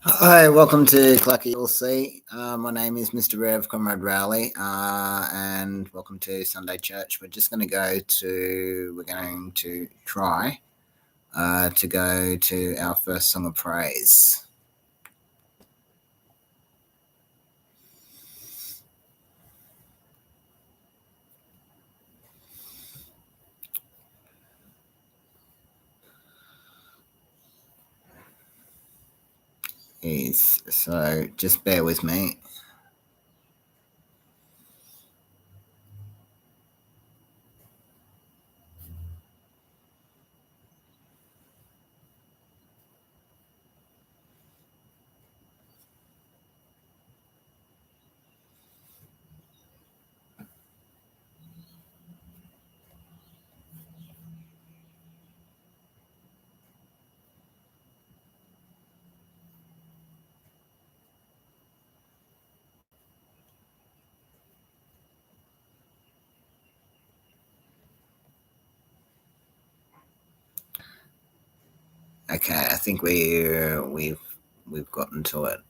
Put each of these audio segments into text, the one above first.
Hi, welcome to CLACCA ULC. My name is Mr. Rev Comrade Rowley, and welcome to Sunday Church. We're going to try to go to our first song of praise. So just bear with me. Okay, I think we've gotten to it.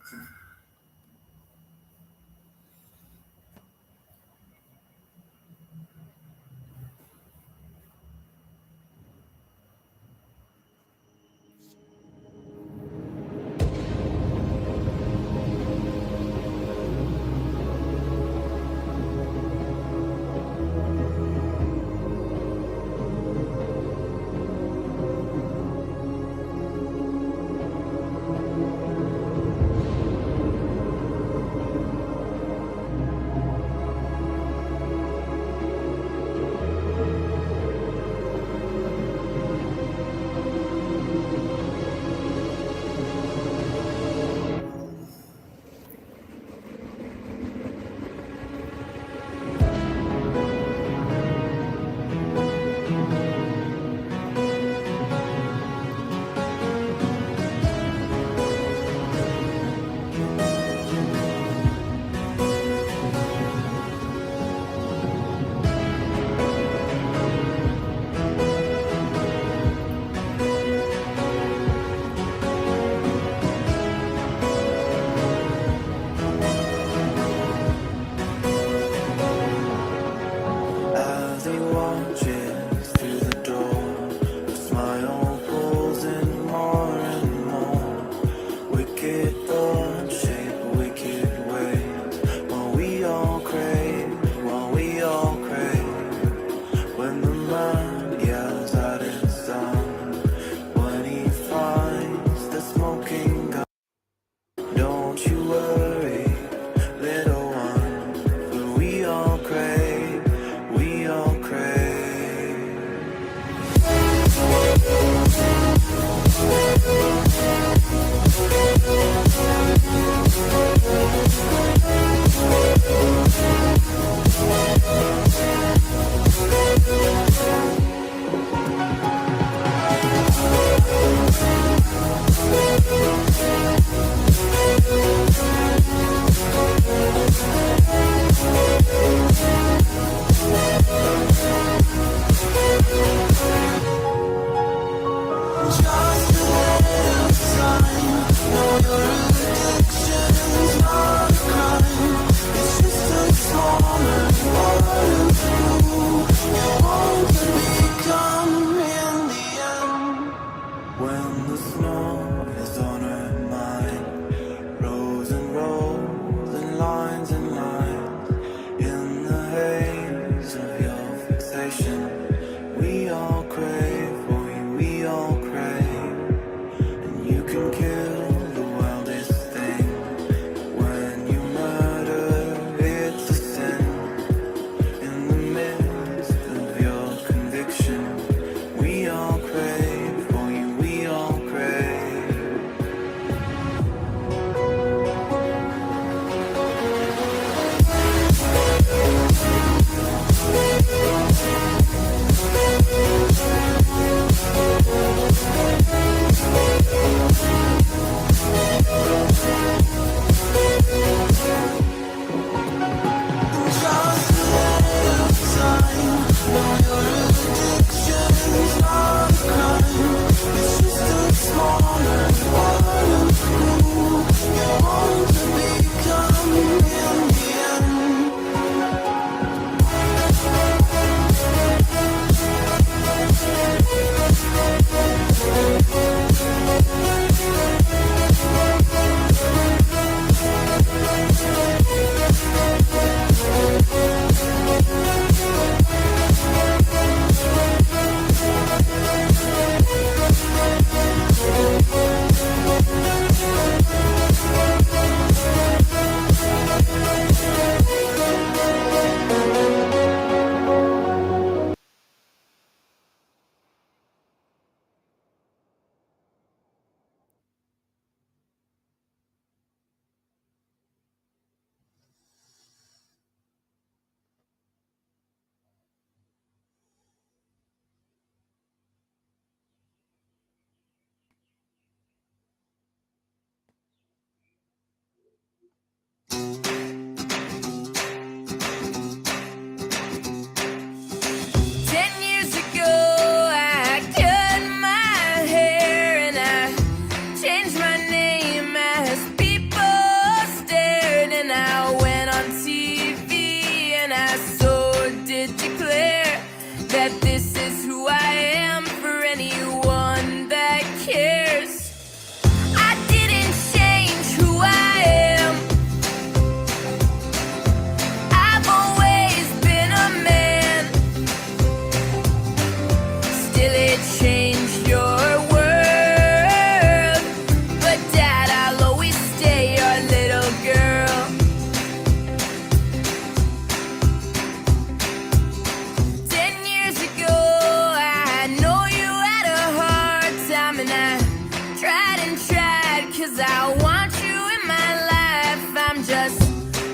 tried, 'cause I want you in my life. I'm just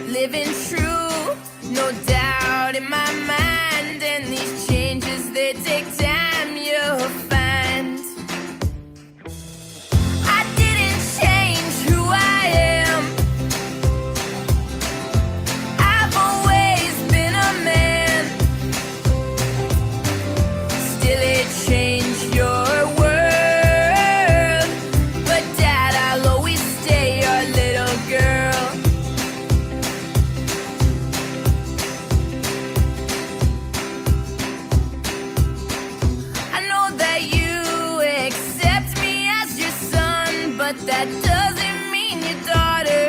living true, no doubt in my mind. And these changes, they take time, you'll find. I didn't change who I am. I've always been a man. Still it changed your world. But Dad, I'll always stay your little girl. I know that you accept me as your son, but that doesn't mean your daughter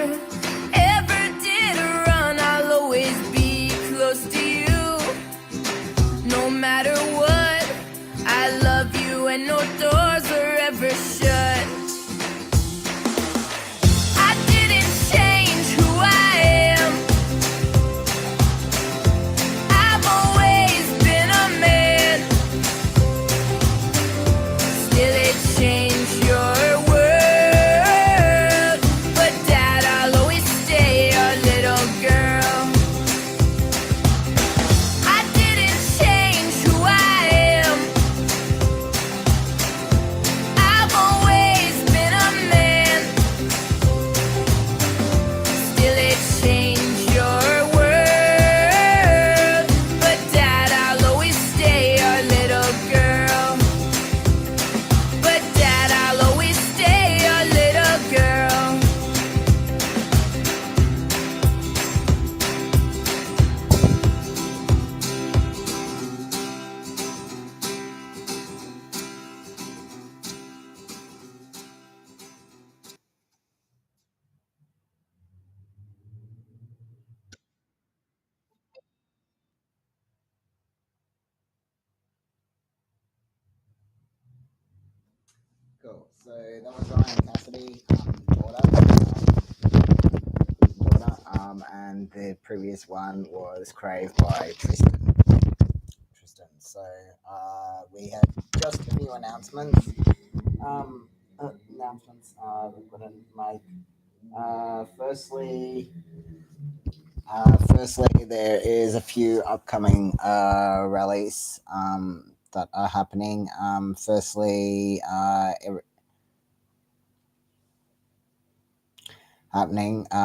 ever did run. I'll always be close to you, no matter what. I love you and no doors are ever shut. I didn't change who I am. I've always been a man. Still it changed your world. But Dad, I'll always stay your little girl. I didn't change who I am. I've always been a man. Still it changed your world. But Dad, I'll always stay your little girl. But Dad, I'll always stay your little girl. Cool. So that was Ryan Cassidy, daughter, and the previous one was Crave by Tristan. So we had just a few announcements. We've got to make. Firstly, there is a few upcoming rallies that are happening. Happening.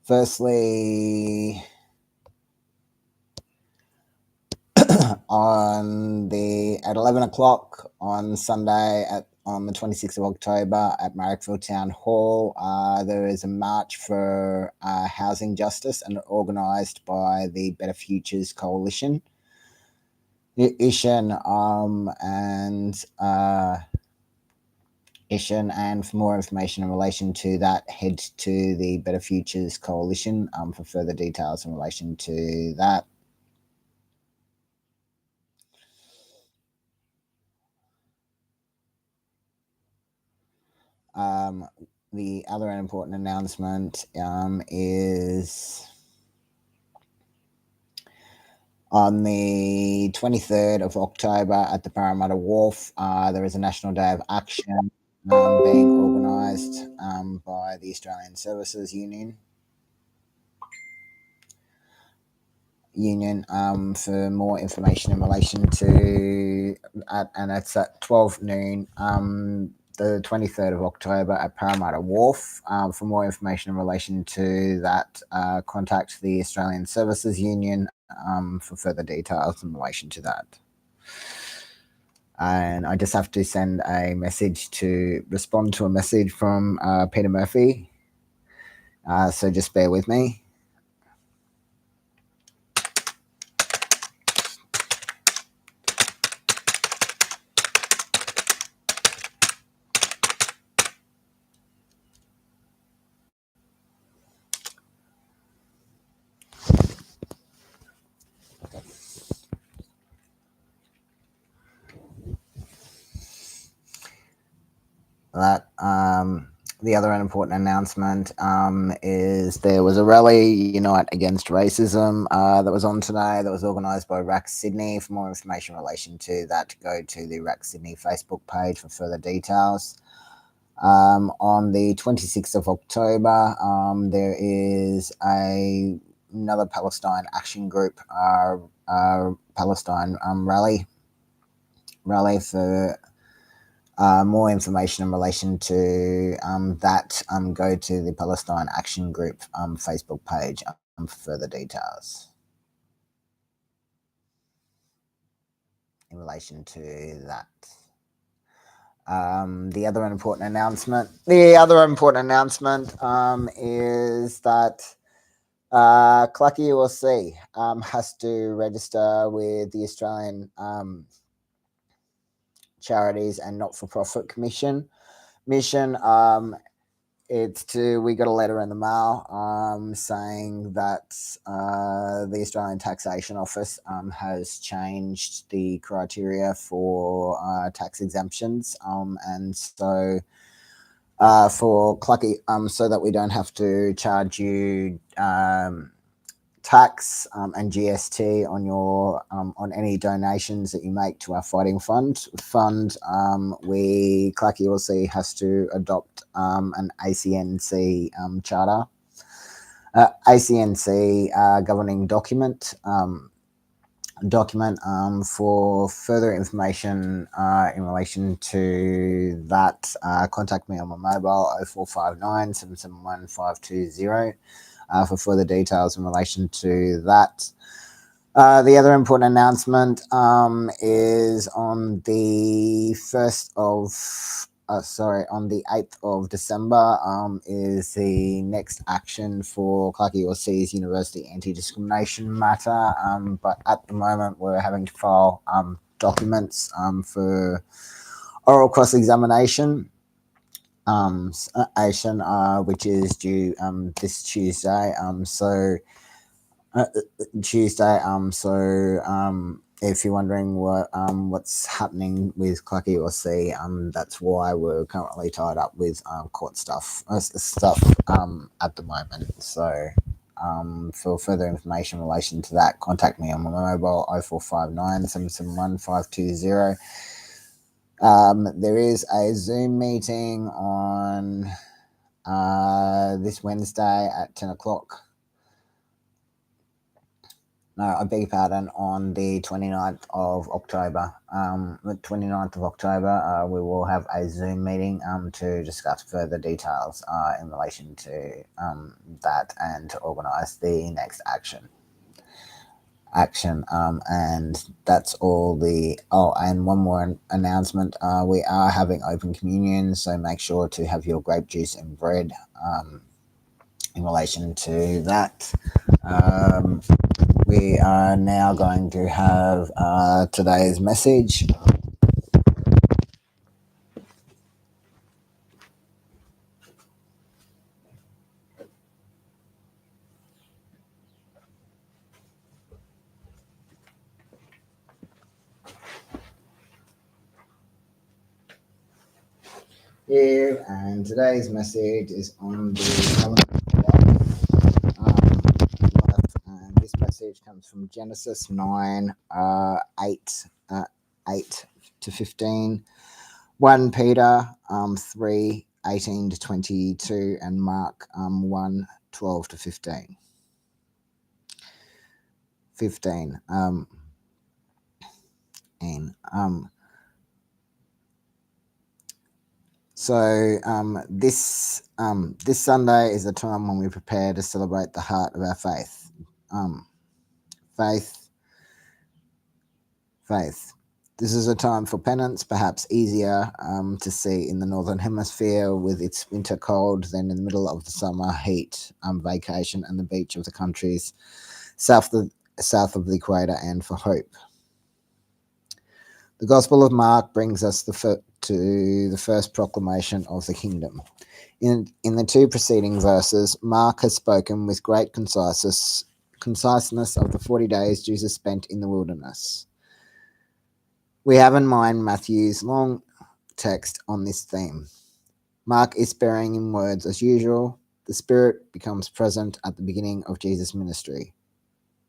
Firstly, at 11 o'clock on Sunday on the 26th of October at Marrickville Town Hall, there is a march for housing justice and organised by the Better Futures Coalition. Ishan and for more information in relation to that, head to the Better Futures Coalition for further details in relation to that. The other important announcement is on the 23rd of October at the Parramatta Wharf, there is a National Day of Action being organised by the Australian Services Union. For more information in relation to and it's at 12 noon the 23rd of October at Parramatta Wharf. For more information in relation to that, contact the Australian Services Union for further details in relation to that. And I just have to send a message to respond to a message from Peter Murphy. So just bear with me. That the other important announcement is there was a rally, Unite Against Racism, that was on today, that was organised by RAC Sydney. For more information in relation to that, go to the RAC Sydney Facebook page for further details. On the 26th of October, there is another Palestine Action Group Palestine rally for more information in relation to that. Go to the Palestine Action Group Facebook page for further details in relation to that. The other important announcement is that CLACCA ULC has to register with the Australian Charities and Not-for-Profit Commission. We got a letter in the mail saying that the Australian Taxation Office has changed the criteria for tax exemptions, and so for CLACCA, so that we don't have to charge you tax and GST on your on any donations that you make to our fighting fund. CLACCA ULC has to adopt an ACNC charter, ACNC governing document. For further information in relation to that, contact me on my mobile 0459 771 520 for further details in relation to that. The other important announcement is on the 8th of December is the next action for CLACCA ULC's University Anti-Discrimination Matter. But at the moment, we're having to file documents for oral cross-examination, which is due this Tuesday. If you're wondering what's happening with CLACCA ULC, that's why we're currently tied up with court stuff at the moment. So for further information in relation to that, contact me on my mobile 0459 771 520. There is a Zoom meeting on this Wednesday at 10 o'clock. No, I beg your pardon, on the 29th of October. We will have a Zoom meeting to discuss further details in relation to that and to organise the next action. And that's all and one more announcement. We are having open communion, so make sure to have your grape juice and bread in relation to that. We are now going to have today's message. Here, and today's message is on the and this message comes from Genesis 9, 8 to 15, 1 Peter 3, 18 to 22, and Mark 1, 12 to 15. This Sunday is a time when we prepare to celebrate the heart of our faith. Faith. This is a time for penance, perhaps easier to see in the Northern Hemisphere with its winter cold than in the middle of the summer heat, vacation and the beach of the countries south of the equator, and for hope. The Gospel of Mark brings us to the first proclamation of the kingdom. In the two preceding verses, Mark has spoken with great conciseness of the 40 days Jesus spent in the wilderness. We have in mind Matthew's long text on this theme. Mark is sparing in words as usual. The Spirit becomes present at the beginning of Jesus' ministry,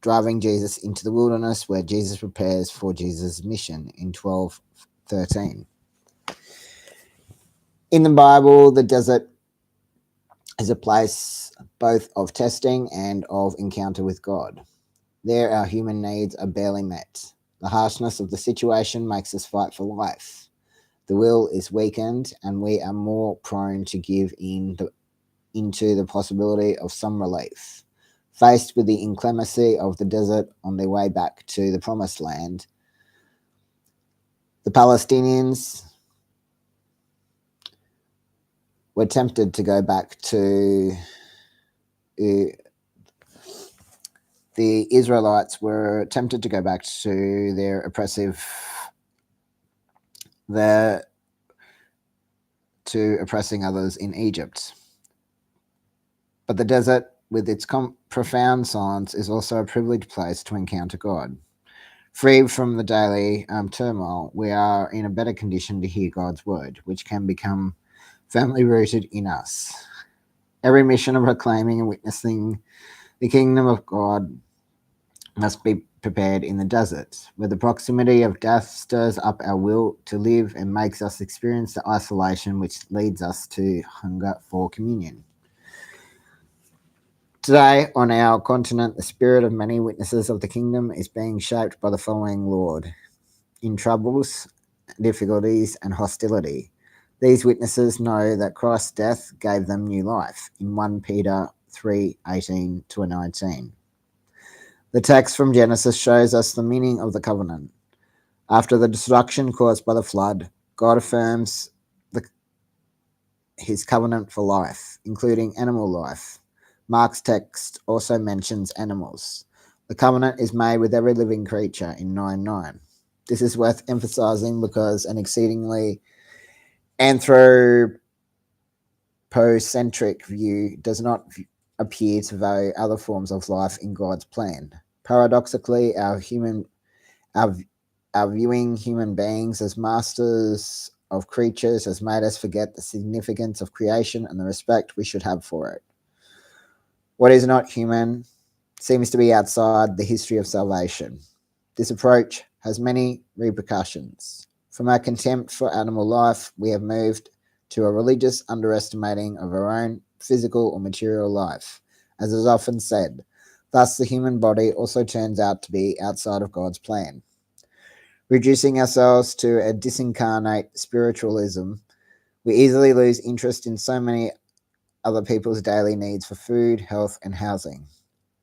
driving Jesus into the wilderness where Jesus prepares for Jesus' mission in 12:13. In the Bible, the desert is a place both of testing and of encounter with God. There, our human needs are barely met. The harshness of the situation makes us fight for life. The will is weakened, and we are more prone to give into the possibility of some relief. Faced with the inclemency of the desert on their way back to the promised land, the Palestinians were tempted to go back to the Israelites were tempted to go back to their oppressing others in Egypt. But the desert, with its profound silence, is also a privileged place to encounter God. Free from the daily turmoil, we are in a better condition to hear God's word, which can become firmly rooted in us. Every mission of proclaiming and witnessing the kingdom of God must be prepared in the desert, where the proximity of death stirs up our will to live and makes us experience the isolation which leads us to hunger for communion. Today, on our continent, the spirit of many witnesses of the kingdom is being shaped by the following Lord. In troubles, difficulties, and hostility, these witnesses know that Christ's death gave them new life, in 1 Peter 3:18-19. The text from Genesis shows us the meaning of the covenant. After the destruction caused by the flood, God affirms his covenant for life, including animal life. Mark's text also mentions animals. The covenant is made with every living creature in 9:9. This is worth emphasizing because an exceedingly anthropocentric view does not appear to value other forms of life in God's plan. Paradoxically, our viewing human beings as masters of creatures has made us forget the significance of creation and the respect we should have for it. What is not human seems to be outside the history of salvation. This approach has many repercussions. From our contempt for animal life, we have moved to a religious underestimating of our own physical or material life. As is often said, thus the human body also turns out to be outside of God's plan. Reducing ourselves to a disincarnate spiritualism, we easily lose interest in so many other people's daily needs for food, health, and housing.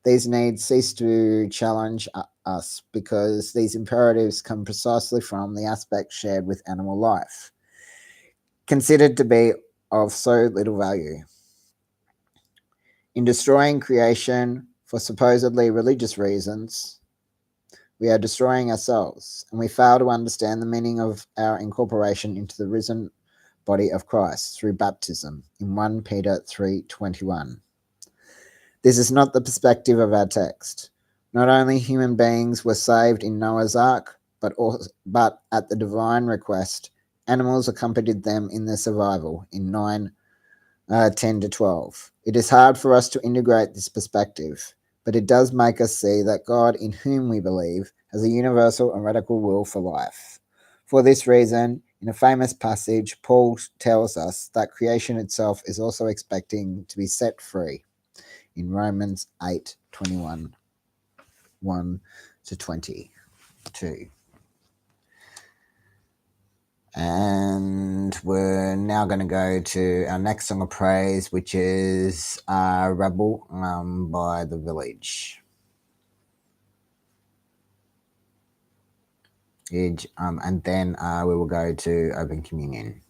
These needs cease to challenge us because these imperatives come precisely from the aspects shared with animal life, considered to be of so little value. In destroying creation for supposedly religious reasons, we are destroying ourselves, and we fail to understand the meaning of our incorporation into the risen body of Christ through baptism in 1 Peter 3:21. This is not the perspective of our text. Not only human beings were saved in Noah's Ark, but at the divine request, animals accompanied them in their survival in 9:10-12. It is hard for us to integrate this perspective, but it does make us see that God, in whom we believe, has a universal and radical will for life. For this reason, in a famous passage, Paul tells us that creation itself is also expecting to be set free in Romans 8:21, 1-22. And we're now going to go to our next song of praise, which is Rebel by The Village. And then we will go to Open Communion.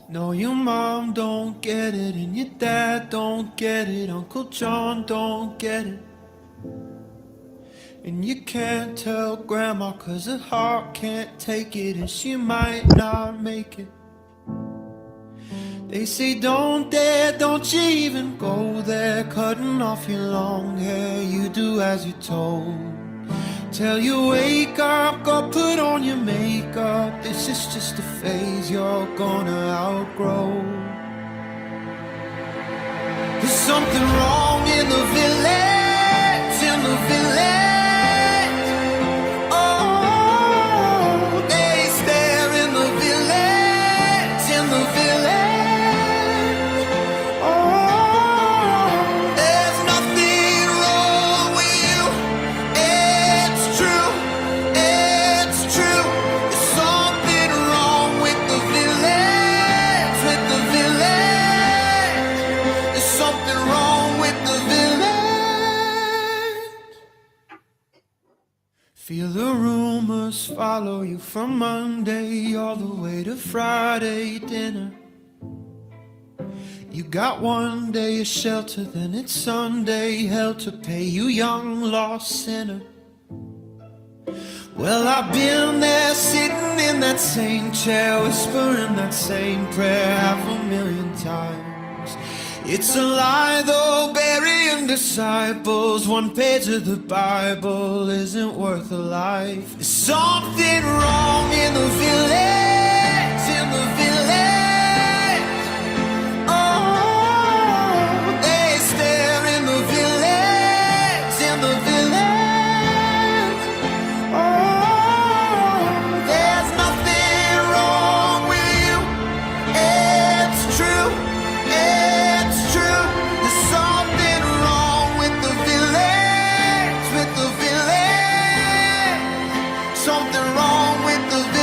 No, your mom don't get it, and your dad don't get it, Uncle John don't get it. And you can't tell Grandma 'cause her heart can't take it, and she might not make it. They say don't dare, don't you even go there, cutting off your long hair, you do as you're told. Tell you wake up, go put on your makeup, this is just a phase you're gonna outgrow. something wrong in the village, in the village. Oh, they stare in the village, in the village. Oh, there's nothing wrong with you. It's true, it's true. There's something wrong with the village, with the village. There's something wrong with the village. Feel the rumors follow you from Monday all the way to Friday dinner. You got one day of shelter, then it's Sunday hell to pay, you young lost sinner. Well, I've been there sitting in that same chair, whispering that same prayer 500,000 times. It's a lie though, burying disciples. One page of the Bible isn't worth a life. There's something wrong in the village, in the village. Oh, they stare in the village, in the village. Oh, there's nothing wrong with you. It's true, it's true. There's something wrong with the village, with the village. Something wrong with the village.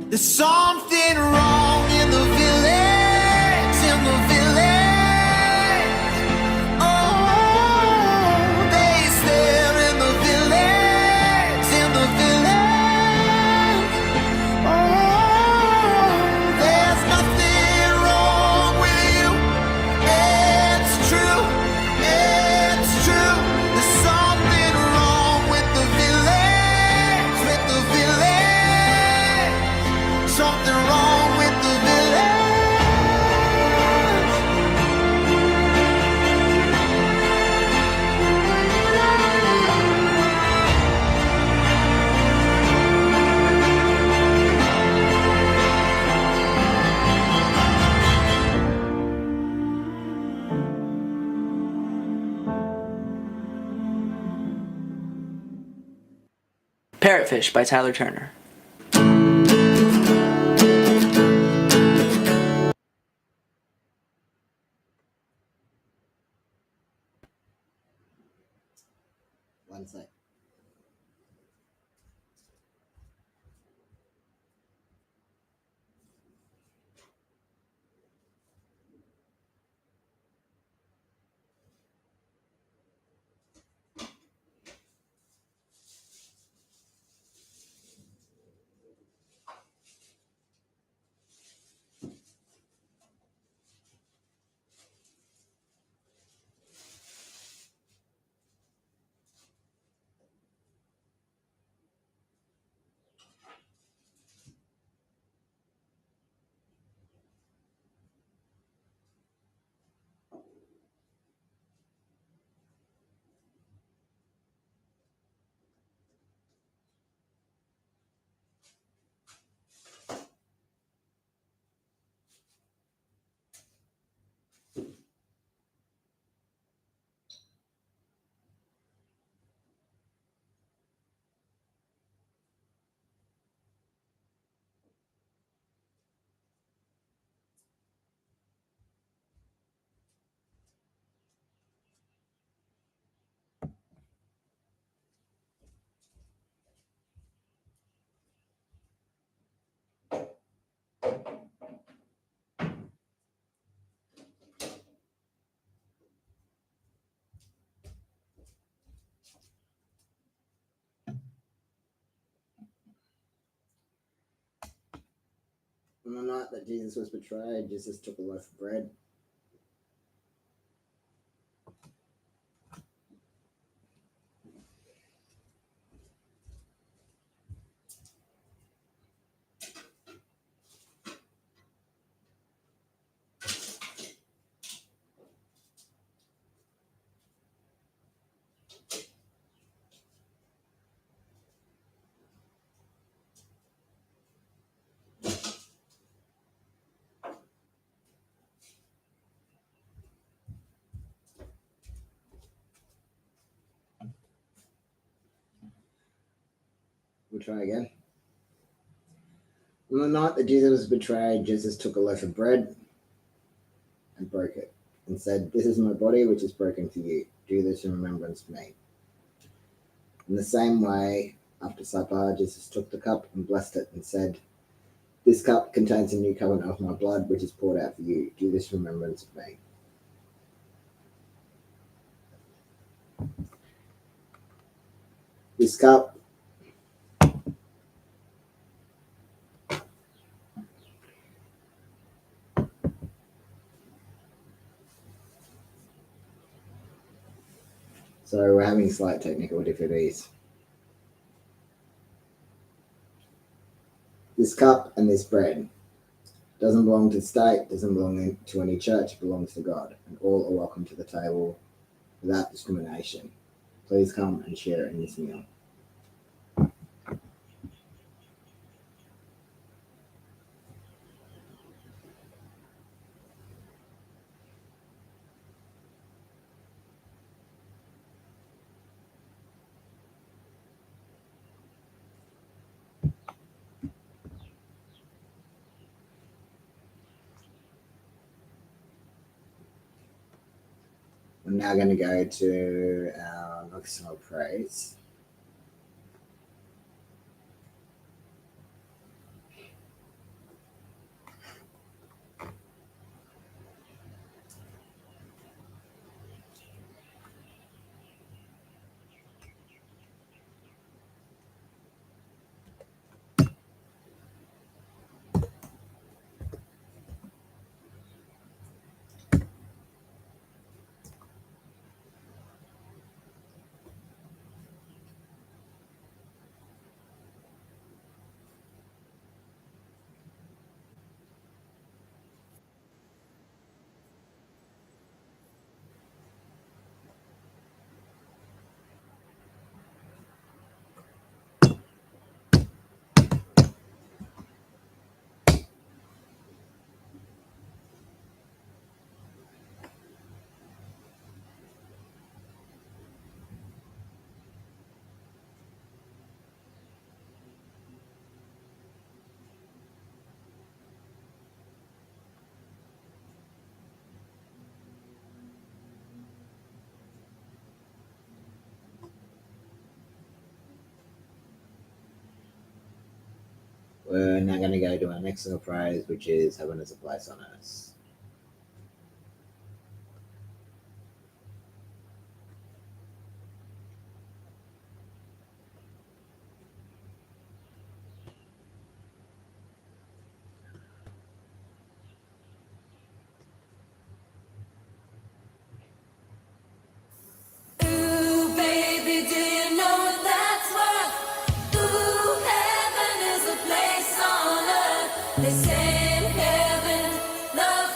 There's something wrong in the village, in the village. Oh, they stare in the village, in the village. Oh, there's nothing wrong with you. It's true, it's true. There's something wrong with the village, with the village. Something wrong with the village. Parrotfish by Tyler Turner. One sec. On the night that Jesus was betrayed, Jesus took a loaf of bread. We'll try again. On the night that Jesus was betrayed, Jesus took a loaf of bread and broke it and said, "This is my body, which is broken for you. Do this in remembrance of me." In the same way, after supper, Jesus took the cup and blessed it and said, "This cup contains a new covenant of my blood, which is poured out for you. Do this in remembrance of me." This cup So we're having slight technical difficulties. This cup and this bread doesn't belong to the state, doesn't belong to any church, it belongs to God. And all are welcome to the table without discrimination. Please come and share in this meal. We're now going to go to our nocturnal praise. We're now going to go to our next single praise, which is Heaven is a Place on Earth. Ooh, baby, do you know what that's worth? Ooh, heaven is a place on earth. They say in heaven, love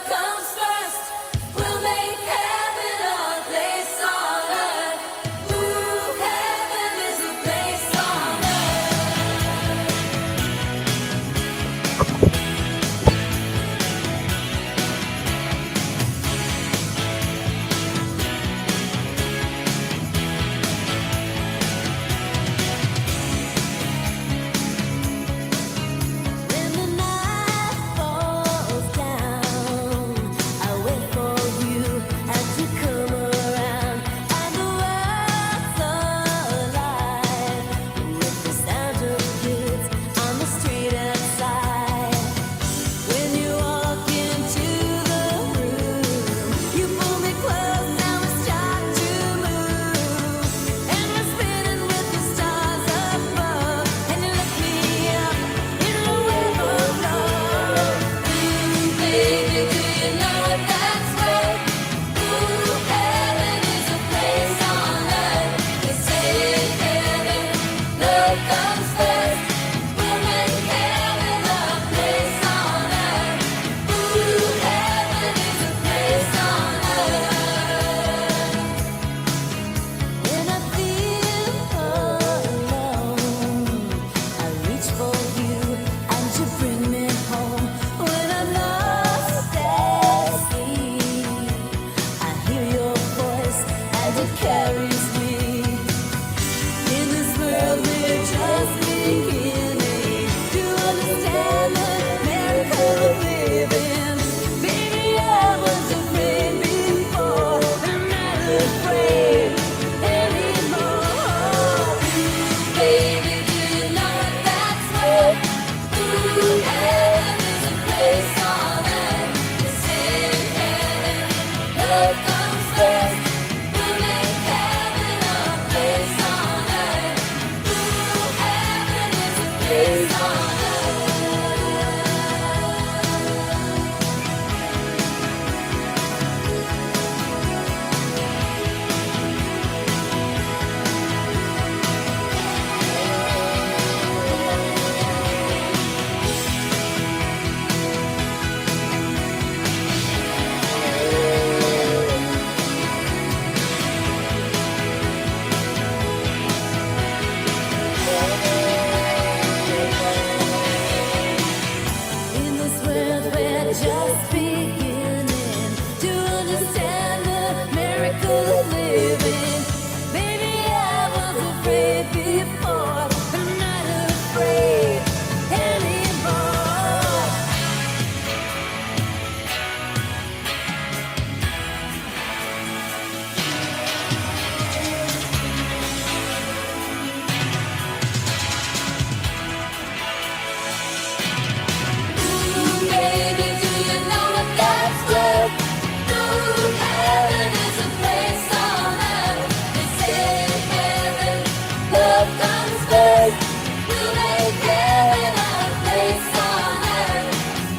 love comes first. We'll make heaven a place on earth. Ooh, heaven is a place on earth. In this world we're just beginning to understand the miracle of living. Maybe I was afraid before, I'm not afraid anymore. Ooh, baby, do you know what that's worth? Ooh, heaven is a place on earth. They say in heaven, love comes first. We'll make heaven a place on earth.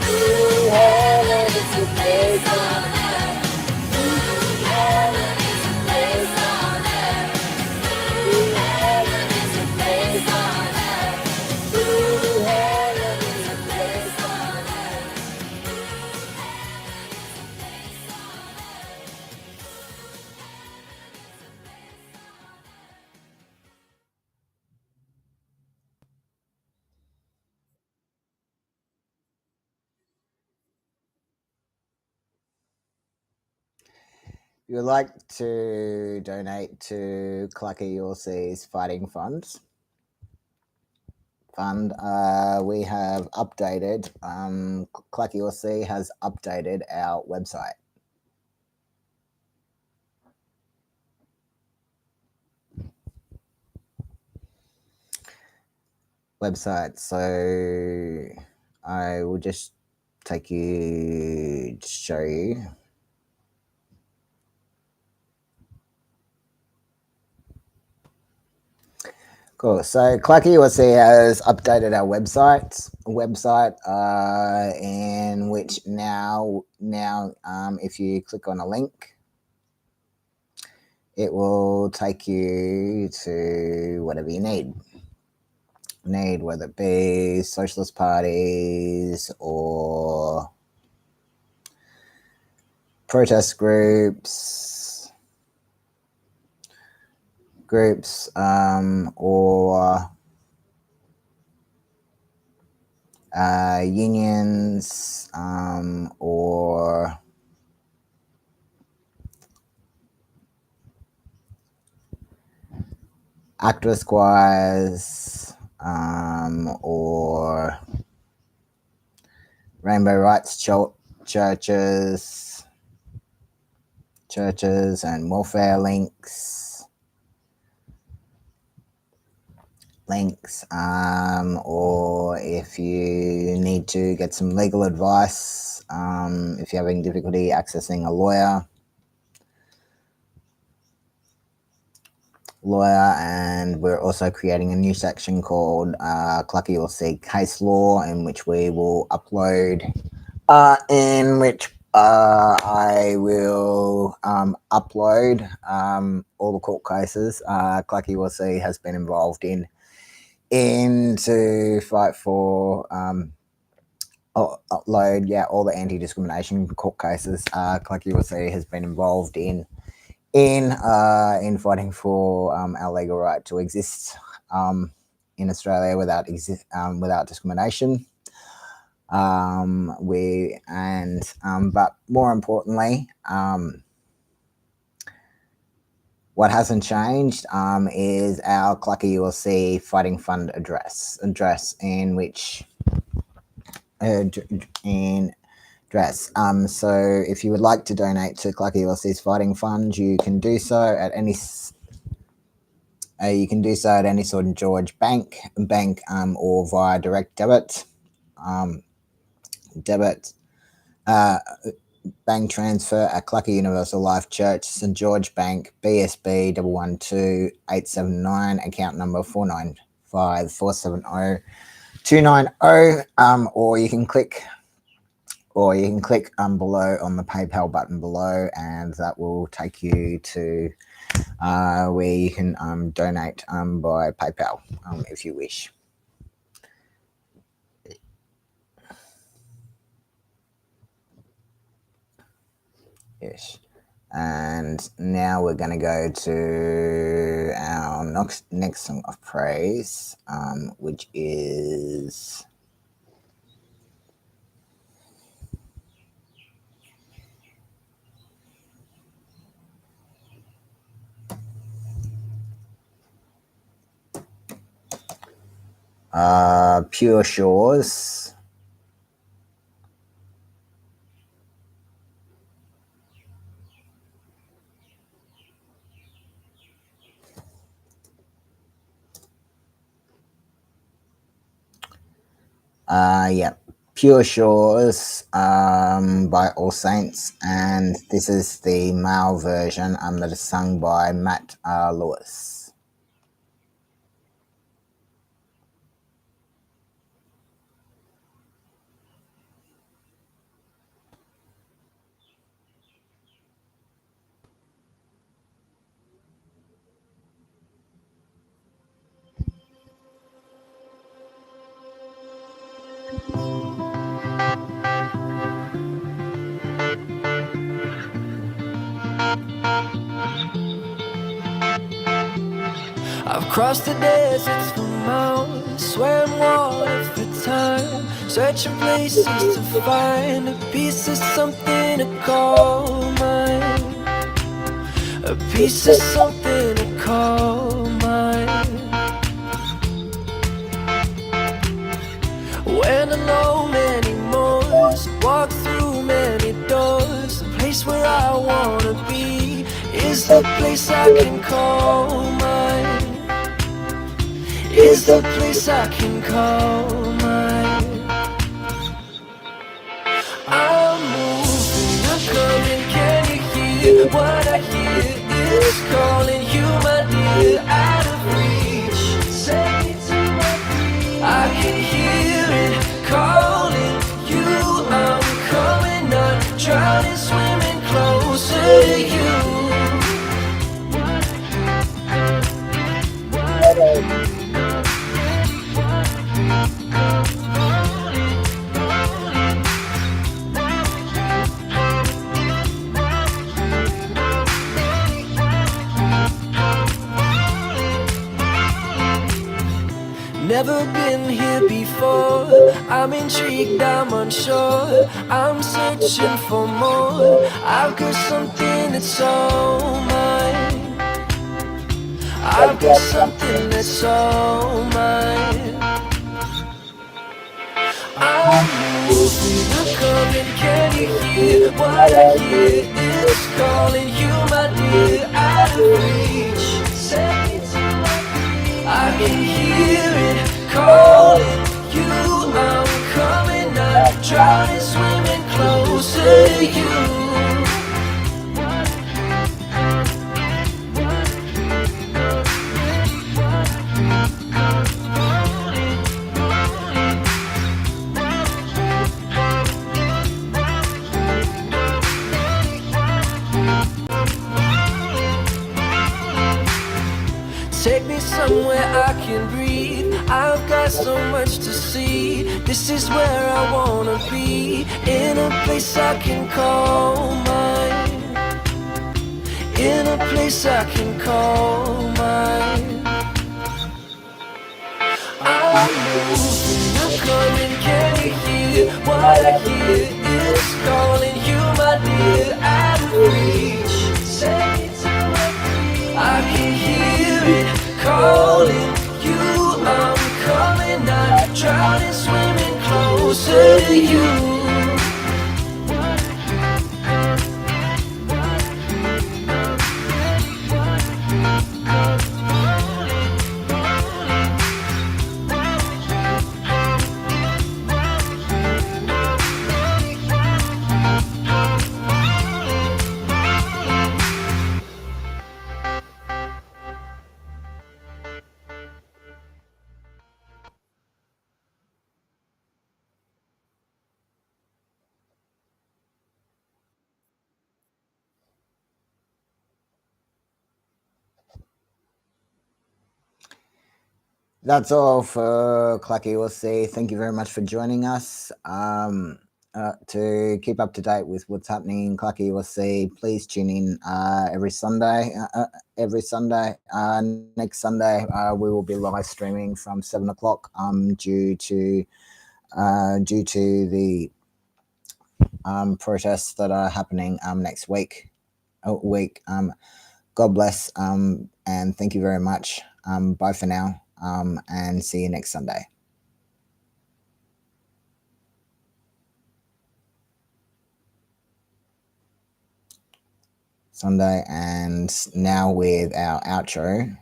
Ooh, heaven is a place on earth. Ooh, heaven is a place on earth. Ooh, heaven is a place on earth. Ooh, heaven is a place on earth. If you would like to donate to CLACCA ULC's Fighting Fund, we have updated, CLACCA ULC has updated our website. So I will just take you to show you. Cool. So CLACCA ULC has updated our website, in which now, if you click on a link, it will take you to whatever you need, whether it be socialist parties or protest groups, or unions, or activist choirs, or rainbow rights churches and welfare links, or if you need to get some legal advice, if you're having difficulty accessing a lawyer, and we're also creating a new section called CLACCA ULC Case Law, in which we will upload, I will upload all the court cases CLACCA ULC has been involved in to fight for, upload all the anti-discrimination court cases CLACCA ULC has been involved in fighting for our legal right to exist in Australia without discrimination. But more importantly, what hasn't changed is our CLACCA ULC Fighting Fund address, in which so if you would like to donate to CLACCA ULC's Fighting Fund, you can do so at any St George bank, or via direct debit. bank transfer at CLACCA Universal Life Church, St George Bank, BSB 112879, account number 495470290. Or you can click below on the PayPal button below, and that will take you to where you can donate by PayPal if you wish. Yes. And now we're going to go to our next song of praise, which is Pure Shores. Pure Shores by All Saints, and this is the male version that is sung by Matt Lewis. I've crossed the deserts for miles, swam water for time, searching places to find a piece of something to call mine, a piece of something to call mine. Went alone many moors, walked through many doors. The place where I wanna be is the place I can call mine, is the place I can call mine. I'm moving, I'm coming, can you hear what I hear? It's calling you, my dear, out of reach. Take me to my feet. I can hear it calling you. I'm coming, not drowning, swimming closer to you. Never been here before, I'm intrigued, I'm unsure, I'm searching for more. I've got something that's all mine, I've got something that's all mine. I'm moving, I'm coming, can you hear what I hear? It's calling you, my dear, out of reach. Take me to my feet. I can hear it calling you. I'm coming, not drowning, swimming closer to you. Take me somewhere I can breathe, I've got so much to see. This is where I wanna be, in a place I can call mine, in a place I can call mine. I'm moving, I'm coming, can you hear what I hear? It's calling you, my dear, out of reach. Take me to my feet. I can hear it calling you. I'm coming, not drowning, swimming closer to you. That's all for CLACCA ULC. Thank you very much for joining us. To keep up to date with what's happening in CLACCA ULC, please tune in every Sunday. Next Sunday, we will be live streaming from 7 o'clock due to the protests that are happening next week. God bless, and thank you very much. Bye for now, and see you next Sunday. And now with our outro.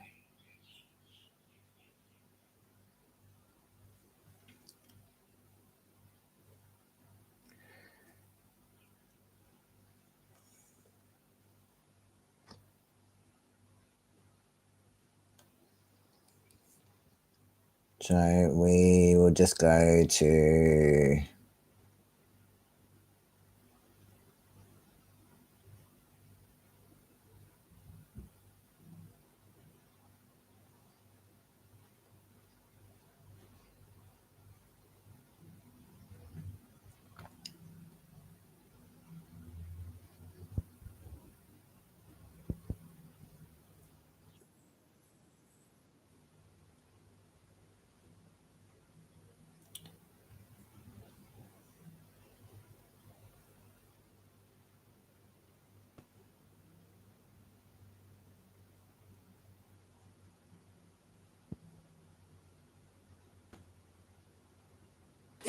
So we will just go to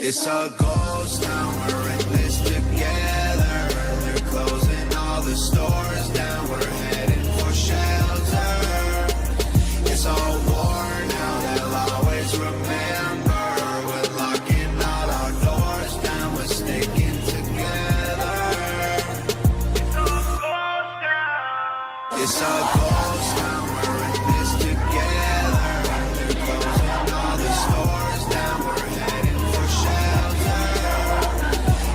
It's a ghost town, we're in this together. They're closing all the stores down, we're heading for shelter. It's all war now, they'll always remember. We're locking all our doors down, we're sticking together. It's a ghost town, we're in this together. They're closing all the stores down, we're heading for shelter.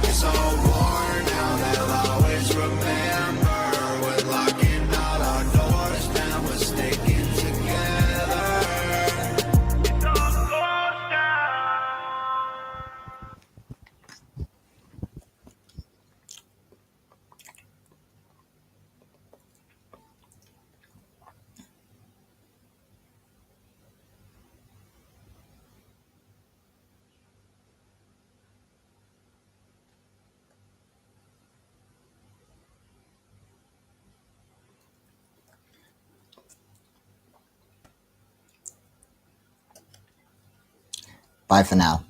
It's all war now, they'll always remember. We're locking all our doors down, we're sticking together. It's all ghost town. bye for now.